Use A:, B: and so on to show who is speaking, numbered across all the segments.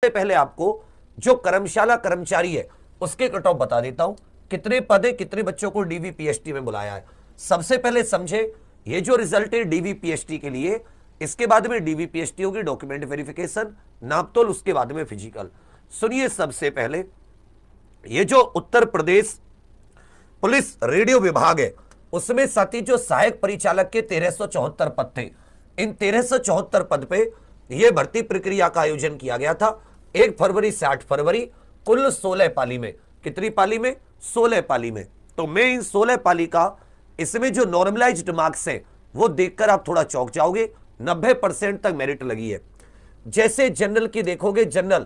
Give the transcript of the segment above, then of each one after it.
A: सबसे पहले आपको जो कर्मशाला कर्मचारी है उसके कट ऑफ बता देता हूं, कितने पद है, कितने बच्चों को डीवीपीएसटी में बुलाया है। सबसे पहले समझे ये जो रिजल्ट है डीवीपीएसटी के लिए, इसके बाद में डीवीपीएसटी होगी डॉक्यूमेंट वेरिफिकेशन, नापतोल, उसके बाद में फिजिकल। सुनिए, सबसे पहले ये जो उत्तर प्रदेश पुलिस रेडियो विभाग है उसमें साथी जो सहायक परिचालक के 1374 पद थे, इन 1374 पद पे यह भर्ती प्रक्रिया का आयोजन किया गया था 1 फरवरी से 8 फरवरी, कुल 16 पाली में। कितनी पाली में? 16 पाली में। तो मैं इन 16 पाली का इसमें जो नॉर्मलाइज्ड मार्क्स है वो देखकर आप थोड़ा चौंक जाओगे। 90% तक मेरिट लगी है। जैसे जनरल की देखोगे, जनरल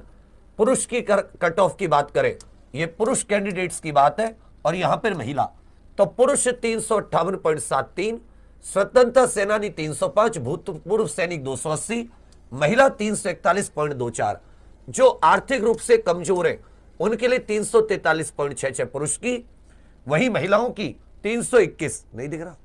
A: पुरुष की कट ऑफ की बात करें, ये पुरुष कैंडिडेट्स की बात है, और यहां पर महिला तो पुरुष 358.73, स्वतंत्रता सेनानी 305, भूतपूर्व सैनिक 280, महिला 341.24। जो आर्थिक रूप से कमजोर है उनके लिए 343.66 पुरुष की, वही महिलाओं की 321, नहीं दिख रहा।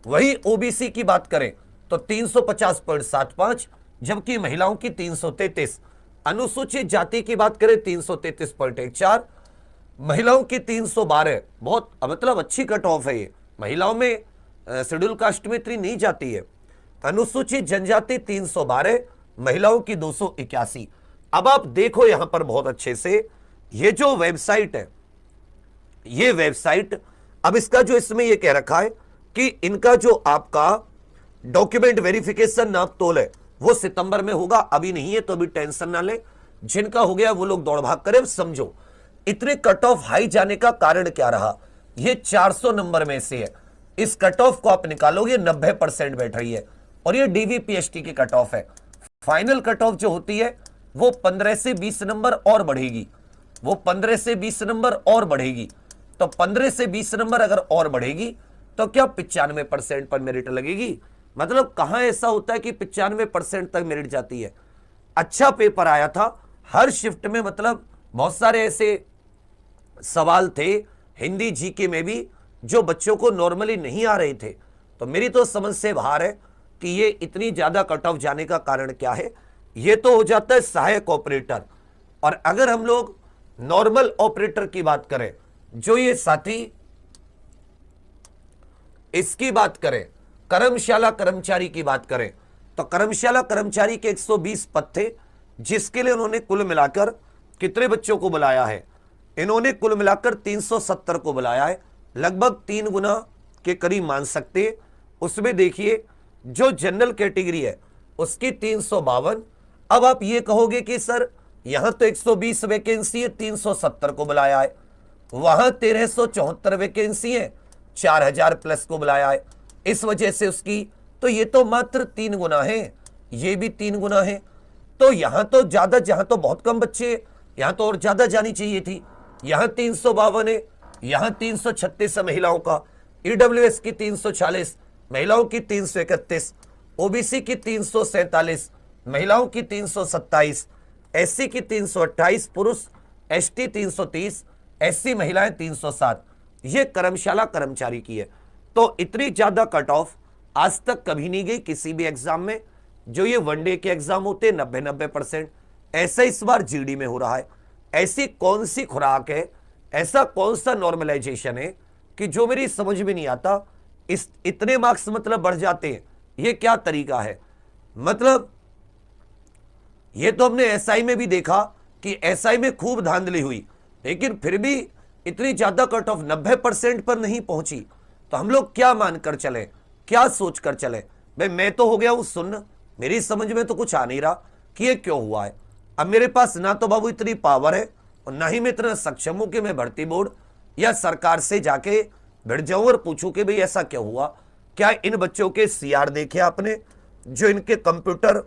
A: वही ओबीसी की बात करें तो 350.75, जबकि महिलाओं की 333। अनुसूचित जाति की बात करें 333.14, महिलाओं की 312। बहुत मतलब अच्छी कट ऑफ है ये। महिलाओं में शेड्यूल कास्ट में इतनी नहीं जाती है। अनुसूचित जनजाति 312, महिलाओं की 281। अब आप देखो यहां पर बहुत अच्छे से, ये जो वेबसाइट है, ये वेबसाइट, अब इसका जो इसमें ये कह रखा है कि इनका जो आपका डॉक्यूमेंट वेरिफिकेशन नापतोल है वो सितंबर में होगा। अभी नहीं है तो अभी टेंशन ना ले, जिनका हो गया वो लोग दौड़ भाग करें। समझो इतने कट ऑफ हाई जाने का कारण क्या रहा। ये 400 नंबर में से है, इस कट ऑफ को आप निकालोगे 90% बैठ रही है, और ये डीवीपीएसटी की कट ऑफ है। फाइनल कट ऑफ जो होती है वो 15 से 20 नंबर और बढ़ेगी, वो 15 से 20 नंबर और बढ़ेगी। तो 15 से 20 नंबर अगर और बढ़ेगी तो क्या 95% पर मेरिट लगेगी। मतलब कहां ऐसा होता है कि 95% तक मेरिट जाती है। अच्छा पेपर आया था हर शिफ्ट में, मतलब बहुत सारे ऐसे सवाल थे हिंदी जीके में भी जो बच्चों को नॉर्मली नहीं आ रहे थे। तो मेरी तो समझ से बाहर है कि ये इतनी ज्यादा कट ऑफ जाने का कारण क्या है। ये तो हो जाता है सहायक ऑपरेटर, और अगर हम लोग नॉर्मल ऑपरेटर की बात करें, जो ये साथी इसकी बात करें, कर्मशाला कर्मचारी की बात करें, तो कर्मशाला कर्मचारी के 120 पद थे, जिसके लिए उन्होंने कुल मिलाकर कितने बच्चों को बुलाया है? इन्होंने कुल मिलाकर 370 को बुलाया है, लगभग 3 गुना के करीब मान सकते हैं। उसमें देखिए जो जनरल कैटेगरी है उसकी 352। अब आप ये कहोगे कि सर यहां तो 120 वैकेंसी है, 370 को बुलाया है, वहां 1374 वैकेंसी है, 4000 प्लस को बुलाया है, इस वजह से उसकी, तो ये तो मात्र 3 गुना है, ये भी 3 गुना है। तो यहां तो ज्यादा, जहां तो बहुत कम बच्चे, यहां तो और ज्यादा जानी चाहिए थी। यहां 352 है, यहां 336 है महिलाओं का, ईडब्ल्यूएस की 340, महिलाओं की 331, ओबीसी की 347, महिलाओं की 327, एससी की 328, पुरुष एसटी 330, एससी महिलाएं 307। ये कर्मशाला कर्मचारी की है। तो इतनी ज्यादा कट ऑफ आज तक कभी नहीं गई किसी भी एग्जाम में। जो ये वनडे के एग्जाम होते 90-90%, ऐसा इस बार जीडी में हो रहा है। ऐसी कौन सी खुराक है, ऐसा कौन सा नॉर्मलाइजेशन है कि जो मेरी समझ में नहीं आता। इस इतने मार्क्स मतलब बढ़ जाते हैं, ये क्या तरीका है? मतलब ये तो हमने एसआई में भी देखा कि एसआई में खूब धांधली हुई, लेकिन फिर भी इतनी ज्यादा कट ऑफ 90% पर नहीं पहुंची। तो हम लोग क्या मानकर चले, क्या सोच कर चले? भाई मैं तो हो गया हूं सुन्न, मेरी समझ में तो कुछ आ नहीं रहा कि ये क्यों हुआ है। अब मेरे पास ना तो बाबू इतनी पावर है और ना ही मैं इतना सक्षम हूं कि मैं भर्ती बोर्ड या सरकार से जाके भिड़ जाऊं और पूछूं कि भाई ऐसा क्यों हुआ। क्या इन बच्चों के सीआर देखे आपने, जो इनके कंप्यूटर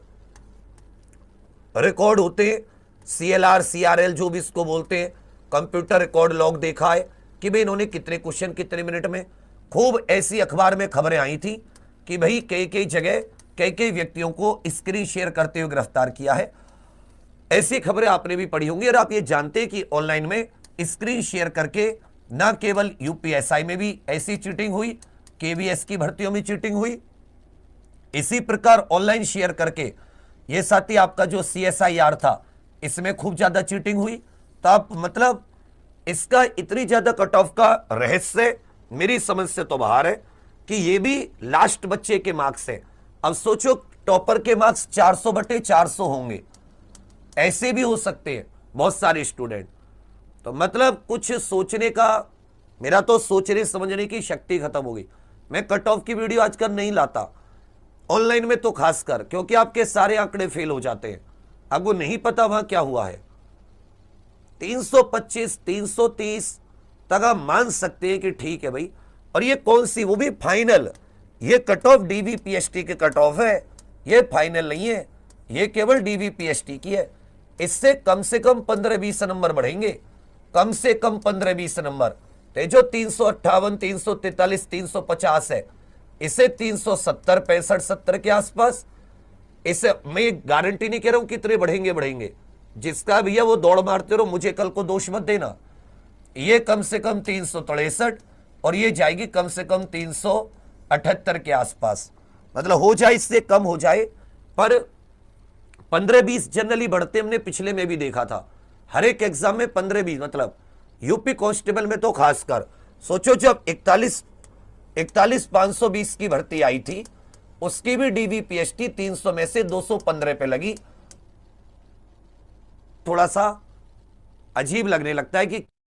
A: रिकॉर्ड होते हैं, सीएलआर सीआरएल जो भी इसको बोलते हैं, कंप्यूटर रिकॉर्ड लॉग देखा है कि भाई इन्होंने कितने क्वेश्चन कितने मिनट में। खूब ऐसी अखबार में खबरें आई थी कि भाई कई कई जगह कई कई व्यक्तियों को स्क्रीन शेयर करते हुए गिरफ्तार किया है। ऐसी खबरें आपने भी पढ़ी होंगी। और आप ये जानते हैं कि ऑनलाइन में स्क्रीन शेयर करके न केवल यूपीएसआई में भी ऐसी चीटिंग हुई, केवीएस की भर्तियों में चीटिंग हुई, इसी प्रकार ऑनलाइन शेयर करके ये साथी आपका जो CSIR था इसमें खूब ज्यादा चीटिंग हुई। तो आप मतलब इसका इतनी ज्यादा कट ऑफ का रहस्य मेरी समझ से तो बाहर है कि ये भी लास्ट बच्चे के मार्क्स है। अब सोचो टॉपर के मार्क्स 400/400 होंगे, ऐसे भी हो सकते हैं बहुत सारे स्टूडेंट। तो मतलब कुछ सोचने का, मेरा तो सोचने समझने की शक्ति खत्म हो गई। मैं कट ऑफ की वीडियो आजकल नहीं लाता ऑनलाइन में, तो खासकर क्योंकि आपके सारे आंकड़े फेल हो जाते हैं, आपको नहीं पता वहां क्या हुआ है। 325 330 तक आप मान सकते हैं कि ठीक है भाई। और ये कौन सी, वो भी फाइनल, ये कट ऑफ DVPST के कट ऑफ है, ये फाइनल नहीं है, ये केवल DVPST की है। इससे कम से कम 15-20 नंबर बढ़ेंगे, कम से कम 15-20 नंबर। तो जो 358 343 350 है, इसे 370 65 70 के आसपास, इसे मैं गारंटी नहीं कह रहा हूं कितने बढ़ेंगे, जिसका भैया वो दौड़ मारते रहो, मुझे कल को दोष मत देना। ये कम से कम 363 और ये जाएगी कम से कम 378 के आसपास, मतलब हो जाए इससे कम हो जाए, पर 15-20 जनरली बढ़ते हमने पिछले में भी देखा था। हर एक एग्जाम में 15-20, मतलब यूपी कांस्टेबल में तो खासकर सोचो जब 41 520 की भर्ती आई थी, उसकी भी DVPST 300 में से 215 पे लगी। थोड़ा सा अजीब लगने लगता है कि